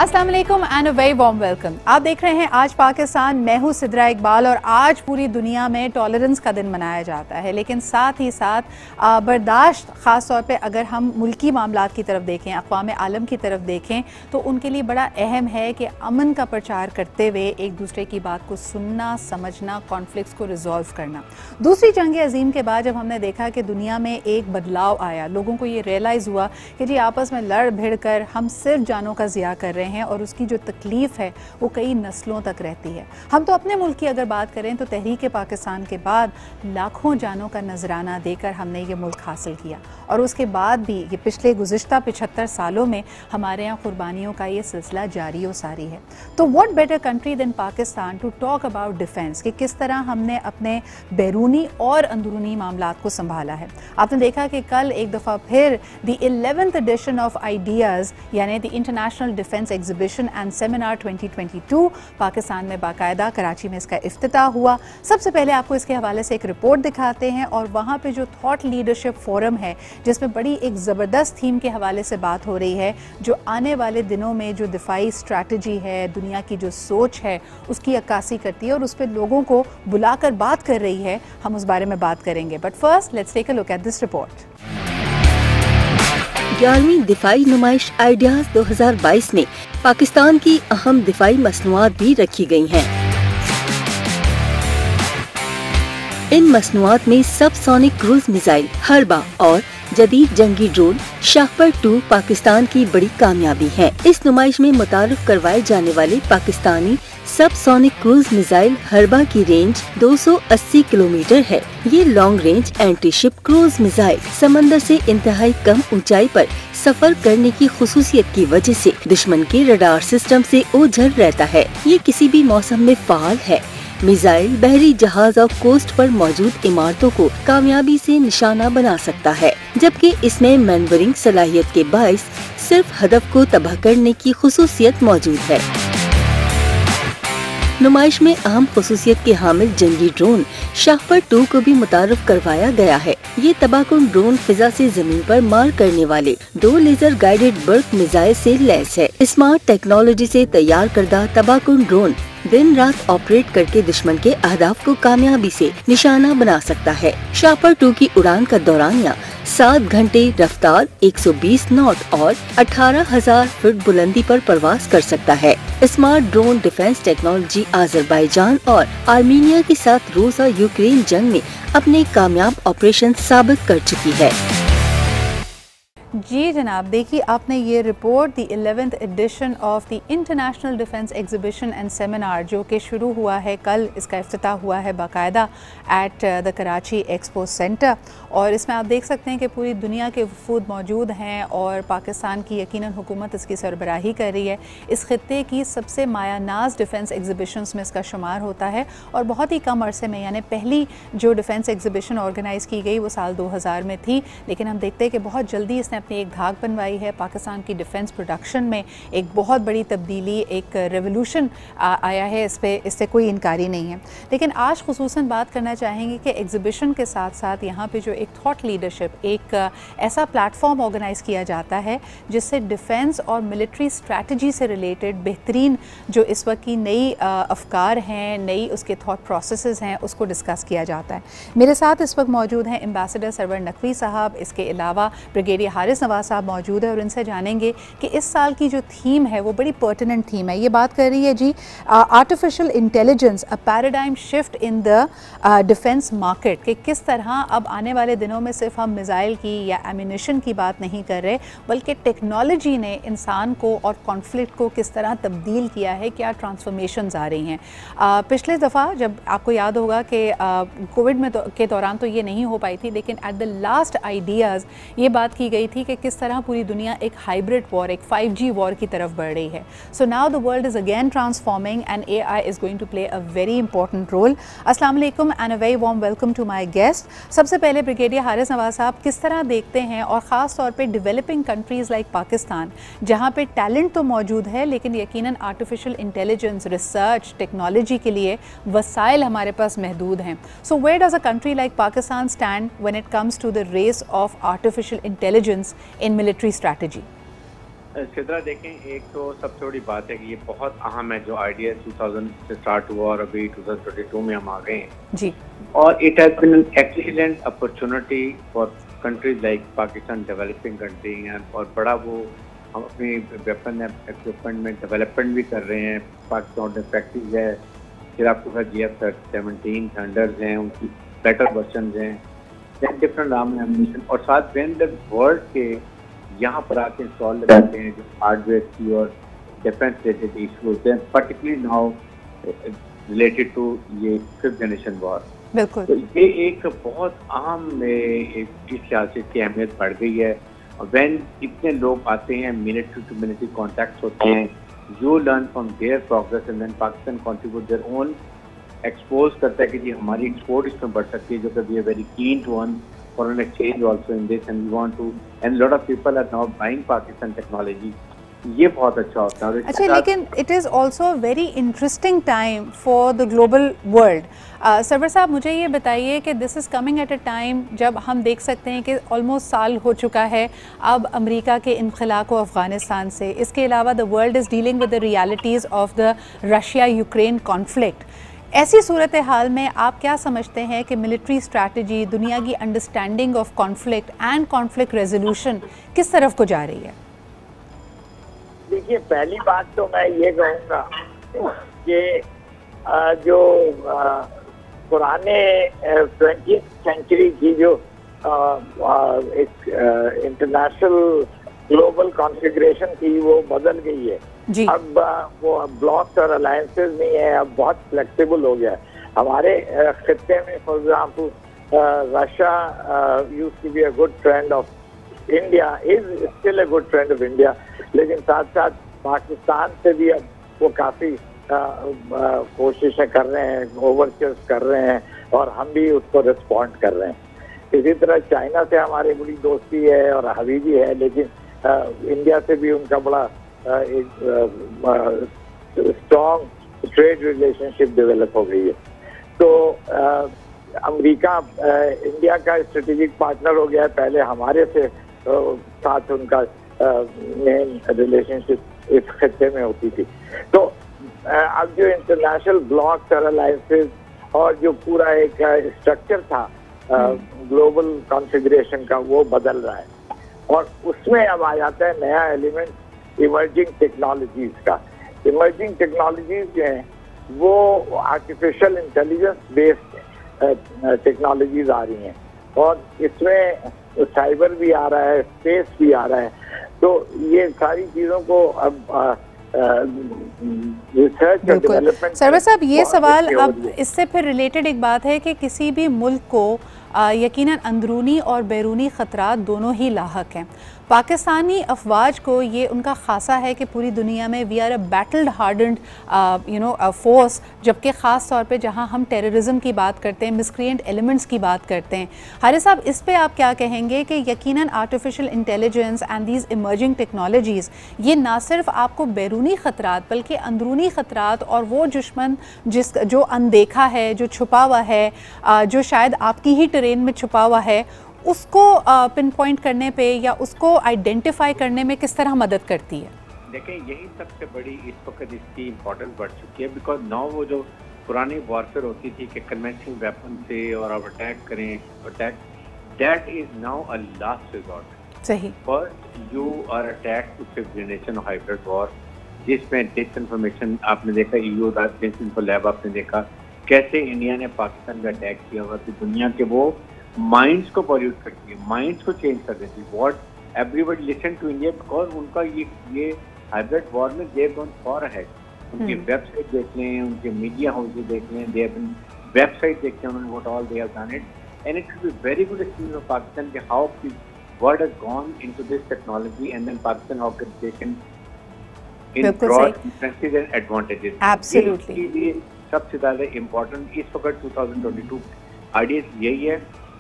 अस्सलाम वालेकुम and a very warm welcome. आप देख रहे हैं आज पाकिस्तान, मैं हूं सिद्रा इकबाल और आज पूरी दुनिया में टॉलरेंस का दिन मनाया जाता है, लेकिन साथ ही साथ बर्दाश्त, ख़ास तौर पे अगर हम मुल्की मामलात की तरफ देखें, अक़वाम आलम की तरफ देखें तो उनके लिए बड़ा अहम है कि अमन का प्रचार करते हुए एक दूसरे की बात को सुनना, समझना, कॉन्फ्लिक्ट्स को रिजॉल्व करना। दूसरी जंग अज़ीम के बाद जब हमने देखा कि दुनिया में एक बदलाव आया, लोगों को ये रियलाइज़ हुआ कि जी आपस में लड़ भिड़ कर हम सिर्फ जानों का ज़िया कर रहे हैं और उसकी जो तकलीफ़ है वो कई नस्लों तक रहती है। हम तो अपने मुल्क की अगर बात करें तो तहरीक पाकिस्तान के बाद लाखों जानों का नजराना देकर हमने ये मुल्क हासिल किया और उसके बाद भी ये पिछले गुज़िश्ता 75 सालों में हमारे यहाँ कुर्बानियों का ये सिलसिला जारी और सारी है। तो what better country than Pakistan to talk about defence, कि किस तरह हमने अपने बैरूनी और अंदरूनी मामलात को संभाला है। आपने देखा कि कल एक दफ़ा फिर the 11th edition of ideas यानी the international defence exhibition and seminar 2022 Pakistan में बाकायदा कराची में इसका इफ्तिताह हुआ। सबसे पहले आपको इसके हवाले से एक रिपोर्ट दिखाते हैं और वहाँ पे जो थॉट लीडरशिप फोरम है जिसमें बड़ी एक ज़बरदस्त थीम के हवाले से बात हो रही है, जो आने वाले दिनों में जो दिफाई स्ट्रैटेजी है, दुनिया की जो सोच है उसकी अक्कासी करती है और उस पर लोगों को बुलाकर बात कर रही है। हम उस बारे में बात करेंगे, but first let's take a look at this report. 11वीं दिफाई नुमाइश आइडियाज 2022 में पाकिस्तान की अहम दिफाई मसनूआत भी रखी गई हैं। इन मसनूआत में सबसोनिक क्रूज मिसाइल हरबा और जदीद जंगी ड्रोन शाहपर 2 पाकिस्तान की बड़ी कामयाबी है। इस नुमाइश में मुतारुफ करवाए जाने वाले पाकिस्तानी सबसोनिक क्रूज मिसाइल हरबा की रेंज 280 किलोमीटर है। ये long range anti ship cruise missile समंदर से इंतहाई कम ऊंचाई पर सफर करने की खुसूसियत की वजह से दुश्मन के रडार सिस्टम से ओझल रहता है। ये किसी भी मौसम में फाल है। मिसाइल बहरी जहाज और कोस्ट पर मौजूद इमारतों को कामयाबी से निशाना बना सकता है, जबकि इसमें मैनवरिंग सलाहियत के बाइस सिर्फ हदफ को तबाह करने की खुसूसियत मौजूद है। नुमाइश में अहम खुसूसियत के हामिल जंगी ड्रोन शाहपर 2 को भी मुतारफ करवाया गया है। ये तबाहकुन ड्रोन फिजा से जमीन पर मार करने वाले 2 लेजर गाइडेड बर्क मिसाइल से लैस है। स्मार्ट टेक्नोलॉजी से तैयार करदा तबाहकुन ड्रोन दिन रात ऑपरेट करके दुश्मन के अहदाफ को कामयाबी से निशाना बना सकता है। शाहपर 2 की उड़ान का दौरानिया 7 घंटे, रफ्तार 120 नॉट और 18,000 फीट बुलंदी पर परवाज कर सकता है। Smart drone defence technology Azerbaijan और आर्मीनिया के साथ रूस और यूक्रेन जंग में अपने कामयाब ऑपरेशन साबित कर चुकी है। जी जनाब, देखिए आपने ये report the 11th edition of the international defence exhibition and seminar जो कि शुरू हुआ है कल, इसका इफ्तिताह हुआ है बाकायदा at the Karachi expo centre और इसमें आप देख सकते हैं कि पूरी दुनिया के वफूद मौजूद हैं और पाकिस्तान की यकीनन हुकूमत इसकी सरबराही कर रही है। इस खित्ते की सबसे मायानाज डिफेंस एग्जीबिशंस में इसका शुमार होता है और बहुत ही कम अरसे में, यानी पहली जो डिफेंस एग्जीबिशन ऑर्गेनाइज़ की गई वो साल 2000 में थी, लेकिन हम देखते हैं कि बहुत जल्दी इसने अपनी एक धाक बनवाई है। पाकिस्तान की डिफेंस प्रोडक्शन में एक बहुत बड़ी तब्दीली, एक रेवोल्यूशन आया है, इससे कोई इनकारी नहीं है। लेकिन आज खुसूसन बात करना चाहेंगे कि एग्जीबिशन के साथ साथ यहाँ पे जो एक थॉट लीडरशिप, एक ऐसा प्लेटफॉर्म ऑर्गेनाइज़ किया जाता है जिससे डिफेंस और मिलिट्री स्ट्रैटेजी से रिलेटेड बेहतरीन जो इस वक्त की नई अफकार हैं, नई उसके थॉट प्रोसेसेस हैं, उसको डिस्कस किया जाता है। मेरे साथ इस वक्त मौजूद हैं एम्बेसडर सरवर नकवी साहब, इसके अलावा ब्रिगेडियर हारिस नवाज साहब मौजूद है और इनसे जानेंगे कि इस साल की जो थीम है वो बड़ी पर्टिनेंट थीम है। ये बात कर रही है जी artificial intelligence, a paradigm shift in the defence market, कि किस तरह अब आने वाले दिनों में सिर्फ हम मिसाइल की या एमिनेशन की बात नहीं कर रहे, बल्कि टेक्नोलॉजी ने इंसान को और कॉन्फ्लिक्ट को किस तरह तब्दील किया है, क्या ट्रांसफॉर्मेशंस आ रही हैं। पिछले दफ़ा जब आपको याद होगा कि कोविड में के दौरान तो ये नहीं हो पाई थी, लेकिन एट द लास्ट आइडियाज़ ये बात की गई थी कि किस तरह पूरी दुनिया एक हाइब्रिड वॉर, एक 5G वॉर की तरफ बढ़ रही है। So now the world is again transforming and AI is going to play a very important role. अस्सलाम वालेकुम and a very warm welcome to my guest. सबसे पहले ब्रिगेडियर हारिस नवाज साहब, किस तरह देखते हैं और ख़ास तौर पे डेवलपिंग कंट्रीज़ लाइक पाकिस्तान जहाँ पे टैलेंट तो मौजूद है लेकिन यकीनन आर्टिफिशियल इंटेलिजेंस, रिसर्च, टेक्नोलॉजी के लिए वसाइल हमारे पास महदूद हैं। So where does a country like Pakistan stand when it comes to the race of artificial intelligence in military strategy? Sidra देखें, एक तो सबसे बड़ी बात है कि ये बहुत अहम है जो आइडिया 2000 से स्टार्ट हुआ और अभी 2022 में हम आ गए हैं जी। और it has been an excellent opportunity for countries like Pakistan, developing country हैं, और बड़ा वो हम अपनी वेपन इक्विपमेंट में डेवलपमेंट भी कर रहे हैं। पाकिस्तान फैक्ट्रीज है, फिर आपके पास GF-17 थंडर्स हैं, उनकी बेटर वर्जन हैं, डिफरेंट आर्म एम्यूनिशन, और साथ वेन वर्ल्ड के यहाँ पर आके इंस्टॉल लगाते हैं जो हार्डवेयर की और डिफेंस रिलेटेड इशूज हैं, पर्टिकुलरली नाउ रिलेटेड टू ये 5th जनरेशन वॉर। बिल्कुल। तो ये एक बहुत अहम इस लिहाज से इसकी अहमियत बढ़ गई है। व्हेन इतने लोग आते हैं, मिलिट्री टू मिलिट्री कॉन्टैक्ट्स होते हैं, you learn from their progress and then Pakistan contribute their own, expose करता है कि जी हमारी एक्सपोर्ट इसमें बढ़ सकती है, जो कि we are very keen to earn foreign exchange also in this, and we want to, and lot of people are now buying Pakistan technology. ये बहुत अच्छा होता है। अच्छा, लेकिन it is also very interesting time for the global world. Sarwar sahab, मुझे ये बताइए कि this is coming at a time जब हम देख सकते हैं कि ऑलमोस्ट साल हो चुका है अब अमेरिका के इनखला को अफ़गानिस्तान से। इसके अलावा the world is dealing with the realities of the Russia Ukraine conflict. ऐसी सूरत हाल में आप क्या समझते हैं कि मिलिट्री स्ट्रैटेजी, दुनिया की understanding of conflict and conflict resolution किस तरफ को जा रही है? देखिए, पहली बात तो मैं ये कहूँगा कि जो पुराने 20th सेंचुरी की जो एक इंटरनेशनल ग्लोबल कॉन्फ़िगरेशन थी वो बदल गई है जी। अब वो ब्लॉक्स और अलायंसेस नहीं है, अब बहुत फ्लेक्सिबल हो गया है। हमारे खित्ते में for example Russia used to be a good friend of India, is still a good friend of India, लेकिन साथ साथ पाकिस्तान से भी अब वो काफ़ी कोशिशें कर रहे हैं, ओवरचर्स कर रहे हैं, और हम भी उसको रिस्पॉन्ड कर रहे हैं। इसी तरह चाइना से हमारी बड़ी दोस्ती है और हबीबी है, लेकिन इंडिया से भी उनका बड़ा एक स्ट्रॉन्ग ट्रेड रिलेशनशिप डेवलप हो गई है। तो अमेरिका इंडिया का स्ट्रेटेजिक पार्टनर हो गया है। पहले हमारे से साथ उनका मेन रिलेशनशिप इस खित्ते में होती थी। तो अब जो इंटरनेशनल ब्लॉक्स और अलायंसेस और जो पूरा एक स्ट्रक्चर था ग्लोबल कॉन्फ़िगरेशन का, वो बदल रहा है, और उसमें अब आ जाता है नया एलिमेंट इमर्जिंग टेक्नोलॉजीज का। इमर्जिंग टेक्नोलॉजीज जो हैं वो आर्टिफिशियल इंटेलिजेंस बेस्ड टेक्नोलॉजीज आ रही हैं, और इसमें साइबर भी आ रहा है, स्पेस भी आ रहा है। तो ये सारी चीज़ों को अब रिसर्च और डेवलपमेंट। सरवर साहब, ये सवाल अब इससे फिर रिलेटेड एक बात है कि किसी भी मुल्क को यकीनन अंदरूनी और बैरूनी ख़तरात दोनों ही लाहक हैं। पाकिस्तानी अफवाज को ये उनका खासा है कि पूरी दुनिया में we are a battled hardened force, जबकि ख़ास तौर पे जहाँ हम टेररिज्म की बात करते हैं, मिसक्रिएंट एलिमेंट्स की बात करते हैं। हारिस साहब, इस पे आप क्या कहेंगे कि यकीनन artificial intelligence and these emerging technologies ये ना सिर्फ आपको बैरूनी ख़तरात बल्कि अंदरूनी ख़तरात और वो दुश्मन जो अनदेखा है, जो छुपा हुआ है, जो शायद आपकी ही ट्रेन में छुपा हुआ है, उसको पिन पॉइंट करने पे या उसको आइडेंटिफाई करने में किस तरह मदद करती है? देखिए, यही सबसे बड़ी इस वक्त इसकी इम्पोर्टेंस बढ़ चुकी है, बिकॉज नाउ वो जो पुरानी वॉरफेयर होती थी कि कन्वेंशनल वेपन से और अब अटैक करें, that is now a last resort. सही। First you are attack to 5th generation hybrid war, जिसमें डिसइंफॉर्मेशन आपने देखा, EU डिसइंफो लैब आपने देखा कैसे इंडिया ने पाकिस्तान का अटैक किया हुआ, तो दुनिया के वो माइंड्स को पॉल्यूट करती है, माइंड्स को चेंज कर देती है। What everybody listen to India, because उनका ये हाइब्रिड वॉर में दे गॉन फॉर अहेड। उनकी वेबसाइट देख लें, उनके मीडिया हाउसेज देख लें, दे हैव बीन वेबसाइट देख लें उन्होंने, what all they have done it, and it will be very good experience of Pakistan के how the world has gone into this technology and then Pakistan how can taken in broad differences and advantages. Absolutely. सबसे ज़्यादा important इस वक्त 2022 idea यही है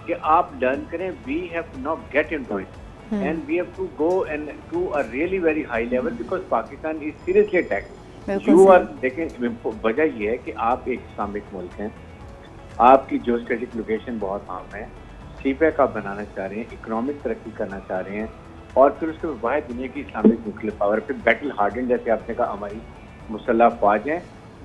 कि आप learn करें, we have to now get into it and we have to go and to a really very high level, because Pakistan is seriously attacked. You are, देखें, वजह ये है कि आप एक इस्लामिक मुल्क हैं, आपकी जो स्ट्रेटेजिक लोकेशन बहुत आम है, सीपैक आप बनाना चाह रहे हैं, इकोनॉमिक तरक्की करना चाह रहे हैं, और फिर उसके बाद दुनिया की इस्लामिक न्यूक्लियर पावर पे बैटल हार्डन, जैसे आपने कहा हमारी मुसल्लह फौज है।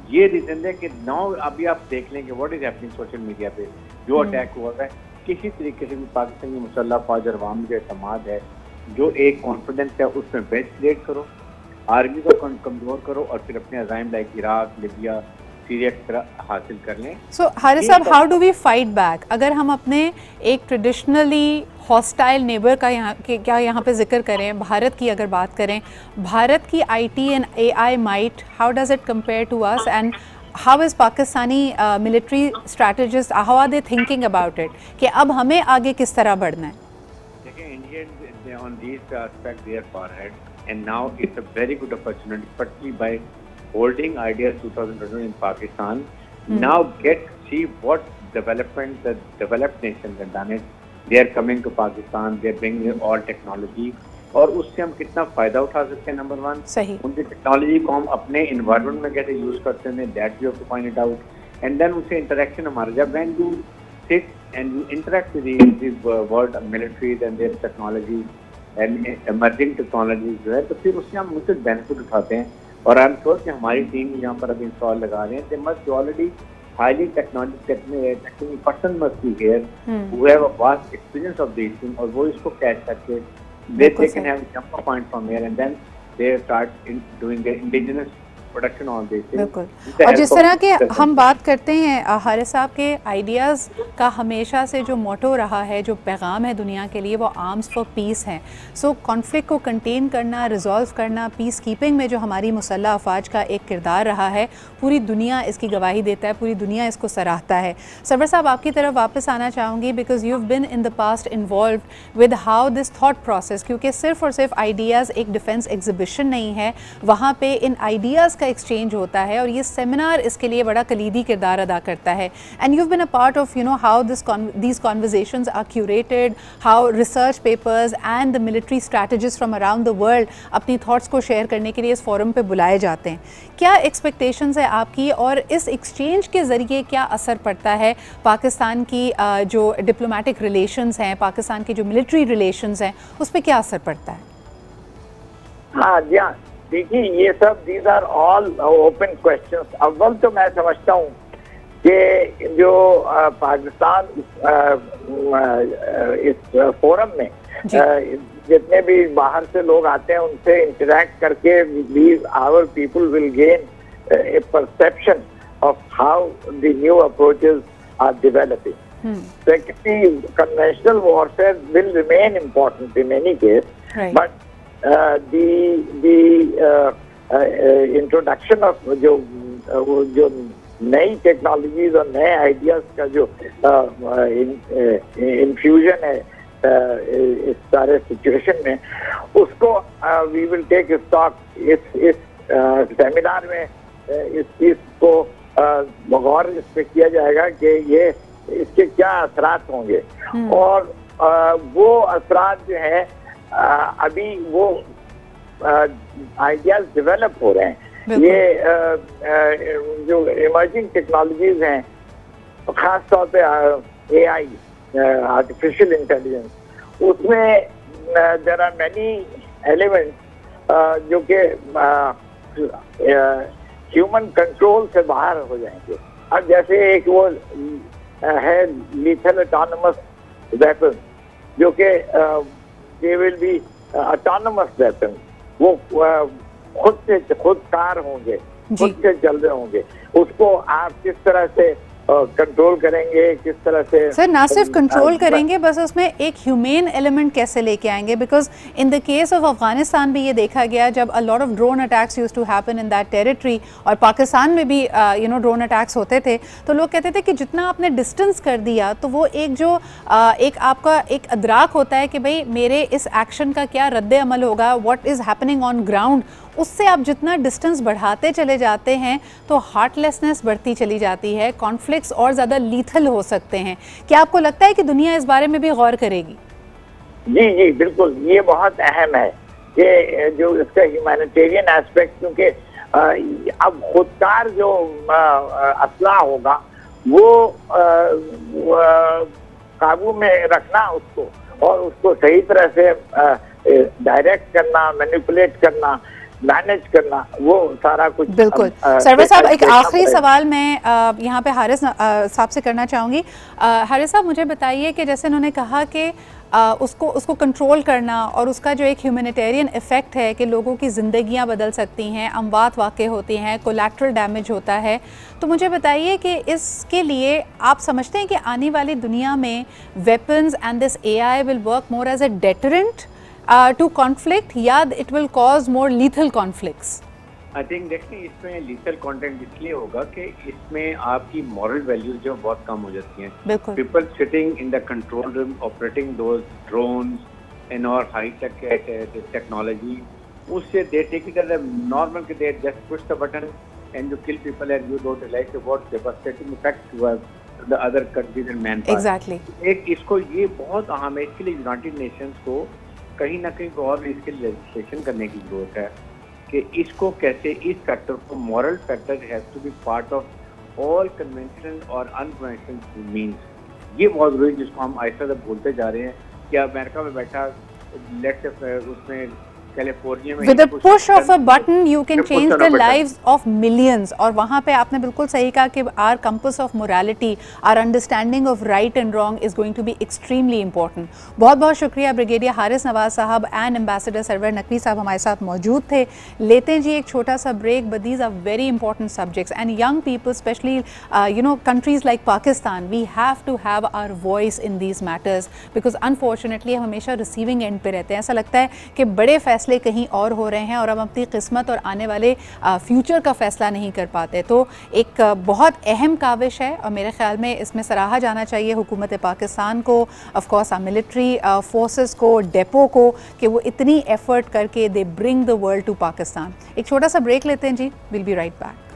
ये रीजन है कि नाउ अभी आप देख लेंगे what is happening social media पे, जो अटैक हुआ है किसी तरीके से भी पाकिस्तानी मुसल्लह फौज और अवाम जो एतमाद है, जो एक कॉन्फिडेंस है, उसमें बेच क्रिएट करो, आर्मी को कमजोर करो और फिर अपने अजाइम लाइक इराक, लिबिया, सीरिया की तरह हासिल कर लें। सो हारिस साहब, how do we fight back? अगर हम अपने एक ट्रेडिशनली हॉस्टाइल नेबर का यहाँ पे जिक्र करें, भारत की अगर बात करें, भारत की IT and AI might, how does it compare to us and how is Pakistani military strategist, how are they thinking about it कि अब हमें आगे किस तरह बढ़ना है? देखिए, Indian on this aspect they are far ahead and now it's a very good opportunity, particularly by holding Ideas 2020 in Pakistan. Now see what development the developed nations have done it. They are coming to Pakistan, they are bringing all technology, और उससे हम कितना फायदा उठा सकते हैं। Number one, सही, उनकी टेक्नोलॉजी को हम अपने इन्वायरमेंट में कैसे यूज करते हैं, that we have to find it out. And then उनसे इंटरेक्शन हमारा, जब when you sit and you interact with the world militaries and their technology and emerging technologies जो है, तो फिर उससे हम मुझसे बेनिफिट उठाते हैं। और आई एम श्योर कि हमारी टीम यहाँ पर अभी इंस्टॉल लगा रहे हैं, they must already highly technical person must be here who have a vast experience of these things, और वो इसको कैच करके they can have a jump point from here and then they start doing the indigenous production on this. बिल्कुल। और जिस तरह के हम बात करते हैं हारिस साहब के आइडियाज़ का हमेशा से जो मोटो रहा है, जो पैगाम है दुनिया के लिए, वो आर्म्स फॉर पीस है। सो कॉन्फ्लिक्ट को कंटेन करना, रिजॉल्व करना, पीस कीपिंग में जो हमारी मुसल्लह अफवाज का एक किरदार रहा है, पूरी दुनिया इसकी गवाही देता है, पूरी दुनिया इसको सराहता है। सरवर साहब, आपकी तरफ वापस आना चाहूँगी because you have been in the past involve with how this thought process, क्योंकि सिर्फ और सिर्फ आइडियाज़ एक डिफेंस एग्जीबिशन नहीं है, वहाँ पे इन आइडियाज़ एक्सचेंज होता है और ये सेमिनार इसके लिए बड़ा कलीदी किरदार अदा करता है। And you have been a part of how these conversations are curated, how research papers and the military strategist from around the world अपनी थॉट्स को शेयर करने के लिए इस फोरम पे बुलाए जाते हैं। क्या एक्सपेक्टेशंस है आपकी और इस एक्सचेंज के ज़रिए क्या असर पड़ता है पाकिस्तान की जो डिप्लोमेटिक रिलेशंस हैं, पाकिस्तान के जो मिलिट्री रिलेशंस हैं, उस पर क्या असर पड़ता है? हाँ जी, हाँ, देखिए ये सब these are all open questions. अव्वल तो मैं समझता हूँ कि जो पाकिस्तान इस फोरम में जितने भी बाहर से लोग आते हैं उनसे इंटरेक्ट करके believe our people will gain a perception of how the new approaches are developing. Secondly, conventional warfare will remain important in any case, right. But the introduction of जो नई टेक्नोलॉजीज और नए आइडियाज का जो infusion है इस सारे situation में, उसको वी विल टेक स्टॉक इस सेमिनार में। इस चीज को गौर इस पे किया जाएगा कि ये इसके क्या असरात होंगे और वो असरात जो है अभी वो आइडियाज डेवलप हो रहे हैं। ये जो इमर्जिंग टेक्नोलॉजीज हैं, खास तौर पे AI, आर्टिफिशियल इंटेलिजेंस, उसमें देयर आर मेनी एलिमेंट्स जो कि ह्यूमन कंट्रोल से बाहर हो जाएंगे। अब जैसे एक वो है लीथल ऑटोनमस वेपन, जो कि they will be autonomous weapon, वो खुद कार होंगे, खुद से चल रहे होंगे। उसको आप किस तरह से कंट्रोल करेंगे, किस तरह से? सर, ना सिर्फ कंट्रोल करेंगे, बस उसमें एक ह्यूमेन एलिमेंट कैसे लेके आएंगे? Because in the case of Afghanistan भी ये देखा गया, जब a lot of drone attacks used to happen in that territory, और पाकिस्तान में भी ड्रोन अटैक्स होते थे, तो लोग कहते थे कि जितना आपने डिस्टेंस कर दिया, तो वो एक जो एक आपका एक अदराक होता है कि भाई मेरे इस एक्शन का क्या रद्द अमल होगा, what is happening on ground, उससे आप जितना डिस्टेंस बढ़ाते चले जाते हैं तो हार्टलेसनेस बढ़ती चली जाती है, कॉन्फ्लिक्ट्स और ज़्यादा लीथल हो सकते हैं। क्या आपको लगता है कि दुनिया इस बारे में भी गौर करेगी? जी जी बिल्कुल, ये बहुत अहम है कि जो इसका ह्यूमैनिटेरियन एस्पेक्ट, क्योंकि अब खुदकार जो असला होगा वो काबू में रखना उसको, और उसको सही तरह से डायरेक्ट करना, मैनिपुलेट करना, मैनेज करना, वो सारा कुछ। बिल्कुल। सरवर साहब, एक आखिरी सवाल मैं यहाँ पे हारिस साहब से करना चाहूँगी। हारिस साहब, मुझे बताइए कि जैसे उन्होंने कहा कि उसको कंट्रोल करना और उसका जो एक ह्यूमैनिटेरियन इफ़ेक्ट है कि लोगों की ज़िंदगियाँ बदल सकती हैं, अमवात वाक़े होती हैं, कोलैटरल डैमेज होता है, तो मुझे बताइए कि इसके लिए आप समझते हैं कि आने वाली दुनिया में weapons and this AI will work more as a deterrent to conflict, या it will cause more lethal conflicts? I think देखिए, इसमें लीथल कंटेंट इसलिए होगा कि इसमें आपकी मॉरल वैल्यूज जो बहुत कम हो जाती हैं। बिल्कुल। People sitting in the control room operating those drones in और हाई टेक टेक्नोलॉजी, उससे they take it as a normal कि they just push the button and you kill people and you don't realize what devastating effect towards the other countries and man power. Exactly. एक इसको ये बहुत अहम है, इसके लिए यूनाइटेड नेशंस को कहीं ना कहीं और इसके लिए लेजिस्लेशन करने की जरूरत है कि इसको कैसे, इस फैक्टर को, moral factor has to be part of all convention और अनकन्वेंशनल मीन्स। ये बहुत जरूरी, जिसको हम आहिस्ता से भूलते जा रहे हैं कि अमेरिका में बैठा लेट्स उसमें कैलिफोर्निया में With the push of a button you can change the lives of millions। और वहाँ पे आपने बिल्कुल सही कहा कि our compass of morality, our understanding of right and wrong is going to be extremely important। बहुत बहुत शुक्रिया ब्रिगेडियर हारिस नवाज साहब एंड एम्बेसडर सरवर नकवी साहब हमारे साथ मौजूद थे। लेते हैं जी एक छोटा सा break, but these are very important subjects and young people, especially countries like Pakistan, we have to have our voice in these matters because unfortunately हम हमेशा receiving end पे रहते हैं। ऐसा लगता है कि बड़े फैसले कहीं और हो रहे हैं और हम अपनी किस्मत और आने वाले फ्यूचर का फैसला नहीं कर पाते। तो एक बहुत अहम काविश है और मेरे ख्याल में इसमें सराहा जाना चाहिए हुकूमत पाकिस्तान को, ऑफ कोर्स मिलिट्री फोर्सेस को, डेपो को, कि वो इतनी एफर्ट करके they bring the world to Pakistan. एक छोटा सा ब्रेक लेते हैं जी, विल बी राइट बैक।